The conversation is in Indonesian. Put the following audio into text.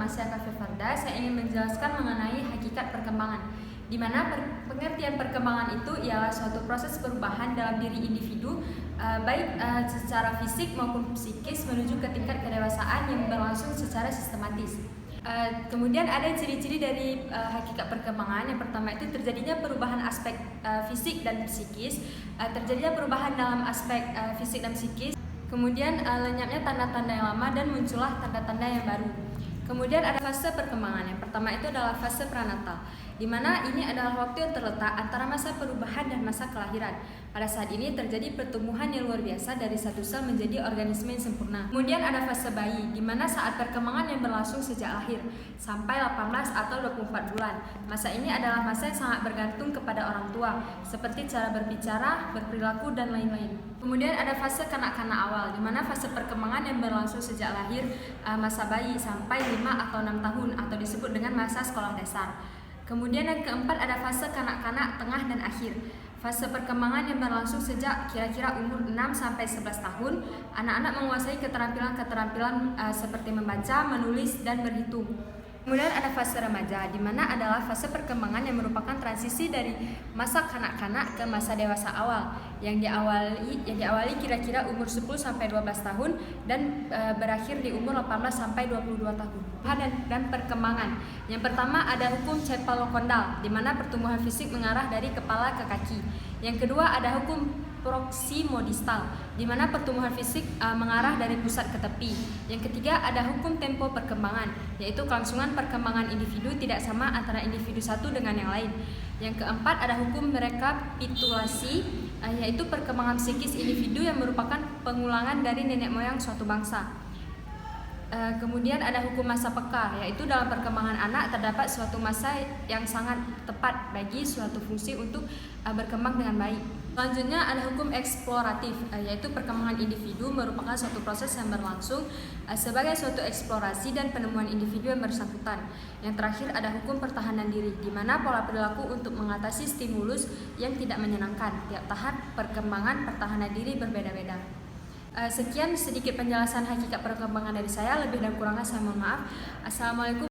nama saya Kaffi Farda. Saya ingin menjelaskan mengenai hakikat perkembangan, di mana pengertian perkembangan itu ialah suatu proses perubahan dalam diri individu, baik secara fisik maupun psikis menuju ke tingkat kedewasaan yang berlangsung secara sistematis. Kemudian ada ciri-ciri dari hakikat perkembangan. Yang pertama itu terjadinya perubahan aspek fisik dan psikis, terjadinya perubahan dalam aspek fisik dan psikis. Kemudian lenyapnya tanda-tanda yang lama dan muncullah tanda-tanda yang baru. Kemudian ada fase perkembangan. Yang pertama itu adalah fase pranatal, di mana ini adalah waktu yang terletak antara masa perubahan dan masa kelahiran. Pada saat ini terjadi pertumbuhan yang luar biasa dari satu sel menjadi organisme yang sempurna. Kemudian ada fase bayi, di mana saat perkembangan yang berlangsung sejak lahir sampai 18 atau 24 bulan. Masa ini adalah masa yang sangat bergantung kepada orang tua, seperti cara berbicara, berperilaku, dan lain-lain. Kemudian ada fase kanak-kanak awal, di mana fase perkembangan yang berlangsung sejak lahir masa bayi sampai 5 atau 6 tahun atau disebut dengan masa sekolah dasar. Kemudian yang keempat ada fase kanak-kanak tengah dan akhir. Fase perkembangan yang berlangsung sejak kira-kira umur 6 sampai 11 tahun. Anak-anak menguasai keterampilan-keterampilan seperti membaca, menulis, dan berhitung. Kemudian ada fase remaja, di mana adalah fase perkembangan yang merupakan transisi dari masa kanak-kanak ke masa dewasa awal yang diawali kira-kira umur 10 sampai 12 tahun dan berakhir di umur 18 sampai 22 tahun. Dan perkembangan. Yang pertama ada hukum cephalokondal, di mana pertumbuhan fisik mengarah dari kepala ke kaki. Yang kedua ada hukum proksimodistal, di mana pertumbuhan fisik mengarah dari pusat ke tepi. Yang ketiga ada hukum tempo perkembangan, yaitu kelangsungan perkembangan individu tidak sama antara individu satu dengan yang lain. Yang keempat ada hukum rekapitulasi, yaitu perkembangan psikis individu yang merupakan pengulangan dari nenek moyang suatu bangsa. Kemudian ada hukum masa peka, yaitu dalam perkembangan anak terdapat suatu masa yang sangat tepat bagi suatu fungsi untuk berkembang dengan baik. Selanjutnya ada hukum eksploratif, yaitu perkembangan individu merupakan suatu proses yang berlangsung sebagai suatu eksplorasi dan penemuan individu yang bersangkutan. Yang terakhir ada hukum pertahanan diri, di mana pola perilaku untuk mengatasi stimulus yang tidak menyenangkan. Tiap tahap perkembangan pertahanan diri berbeda-beda. Sekian sedikit penjelasan hakikat perkembangan dari saya. Lebih dan kurangnya saya mohon maaf. Assalamualaikum.